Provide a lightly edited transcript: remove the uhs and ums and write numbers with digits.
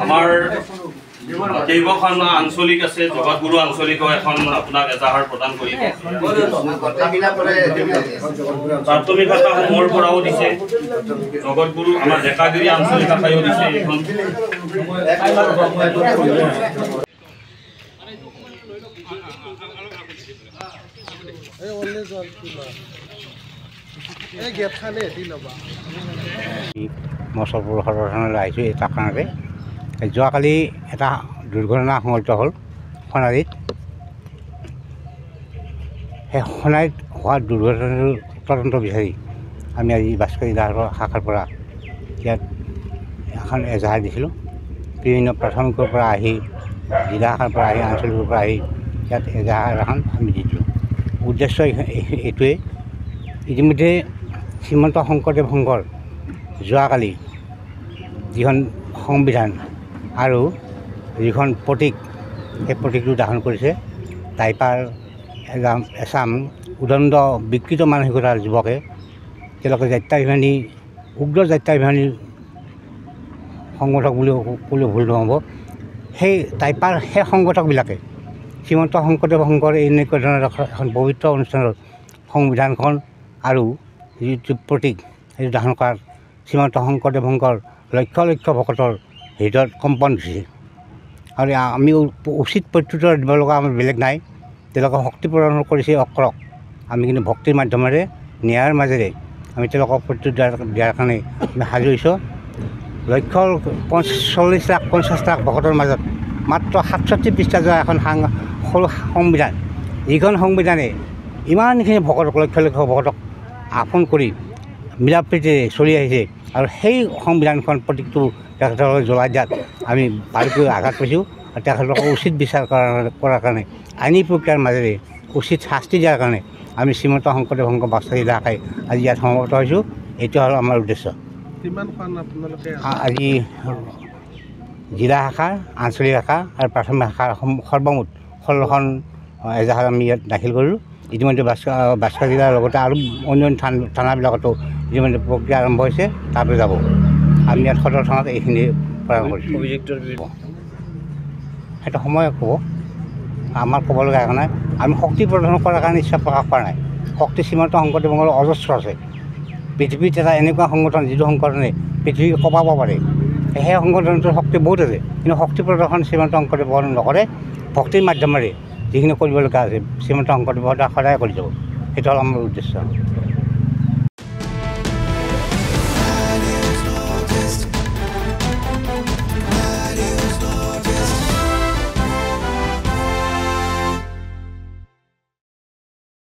আমাৰ কেইবাখন আঞ্চলিক আছে, জগতগুৰু আঞ্চলিকো এখন আপোনাক এজাহাৰ প্ৰদান কৰিব। প্ৰাথমিক শাখাসমূহৰ পৰাও দিছে, জগতগুৰু আমাৰ ডেকাগিৰি আঞ্চলিক শাখায়ো দিছে এইখন। মই সৰ্বসাধাৰণলৈ আহিছোঁ এটা কাৰণতে। যোৱাকালি এটা দুৰ্ঘটনা সংঘটিত হ'ল সোণাৰীত। সেই সোণাৰীত হোৱা দুৰ্ঘটনাটোৰ তদন্ত বিচাৰি আমি আজি ভাস্কৰ জিলা শাখাৰ পৰা ইয়াত এখন এজাহাৰ দিছিলোঁ। বিভিন্ন প্ৰাথমিকৰ পৰা আহি, জিলা শাখাৰ পৰা আহি, আঞ্চলিকৰ পৰা আহি ইয়াত এজাহাৰ এখন আমি দিছিলোঁ। উদ্দেশ্য এইটোৱেই, ইতিমধ্যে শ্ৰীমন্ত শংকৰদেৱ সংঘৰ যোৱাকালি যিখন সংবিধান আৰু যিখন প্ৰতীক, সেই প্ৰতীকটো দাহন কৰিছে টাইপাৰ এচাম উদণ্ড বিকৃত মানসিকতাৰ যুৱকে। তেওঁলোকে জাত্যাভিমানী, উগ্ৰ জাত্যাভিমানী সংগঠক বুলি ভুল নহ'ব। সেই টাইপাৰ সেই সংগঠকবিলাকে শ্ৰীমন্ত শংকৰদেৱ সংঘৰ এনেকুৱা ধৰণৰ এখন পবিত্ৰ অনুষ্ঠানত সংবিধানখন আৰু যিটো প্ৰতীক সেইটো দাহন কৰাত শ্ৰীমন্ত শংকৰদেৱ সংঘৰ লক্ষ লক্ষ ভকতৰ হৃদয়ত কম্পন দিছে। আৰু আমি উচিত প্ৰত্যুত্তৰ দিব লগা আমাৰ বেলেগ নাই। তেওঁলোকে শক্তি প্ৰদান কৰিছে অকৰক, আমি কিন্তু ভক্তিৰ মাধ্যমেৰে, ন্যায়ৰ মাজেৰে আমি তেওঁলোকক প্ৰত্যুত্তৰ দিয়াৰ কাৰণে আমি সাজু হৈছোঁ। 140 লাখ ভকতৰ মাজত মাত্ৰ 67 পৃষ্ঠা যোৱা এখন সৰু সংবিধান, যিখন সংবিধানে ইমানখিনি ভকতক, লক্ষ লক্ষ ভকতক আপোন কৰি মিলা প্ৰীতিৰে চলি আহিছে। আৰু সেই সংবিধানখন প্ৰতীকটো তেখেতসকলে জ্বলাই দিয়াত আমি ভালকৈ আঘাত পাইছোঁ। আৰু তেখেতলোকক উচিত বিচাৰ কৰাৰ কাৰণে, আইনী প্ৰক্ৰিয়াৰ মাজেৰে উচিত শাস্তি দিয়াৰ কাৰণে আমি শ্ৰীমন্ত শংকৰদেৱ সংঘ ভাস্কৰ জিলা শাখাই আজি ইয়াত সমবেত হৈছোঁ। এইটো হ'ল আমাৰ উদ্দেশ্য। আজি জিলা শাখা, আঞ্চলিক শাখা আৰু প্ৰাথমিক শাখাৰ সৰ্বমুঠ 16খন এজাহাৰ আমি ইয়াত দাখিল কৰিলোঁ। ইতিমধ্যে ভাস্কৰ জিলাৰ লগতে আৰু অন্য থানাবিলাকতো ইতিমধ্যে প্ৰক্ৰিয়া আৰম্ভ হৈছে, তাতো যাব। আমি ইয়াত সদৰ থানাত এইখিনি প্ৰদান কৰিছোঁ। সেইটো সময় ক'ব, আমাৰ ক'ব লগা একো নাই। আমি শক্তি প্ৰদৰ্শন কৰাৰ কাৰণে ইচ্ছা প্ৰকাশ কৰা নাই। শক্তি শ্ৰীমন্ত শংকৰদেৱ সংঘৰ অজস্ৰ আছে। পৃথিৱীত এটা এনেকুৱা সংগঠন যিটো সংগঠনে পৃথিৱীক কঁপাব পাৰে, সেই সংগঠনটোৰ শক্তি বহুত আছে। কিন্তু শক্তি প্ৰদৰ্শন শ্ৰীমন্ত শংকৰদেৱ নকৰে। ভক্তিৰ মাধ্যমেৰে যিখিনি কৰিবলগীয়া আছে শ্ৰীমন্ত শংকৰদেৱ সদায় কৰি যাব। সেইটো হ'ল আমাৰ উদ্দেশ্য।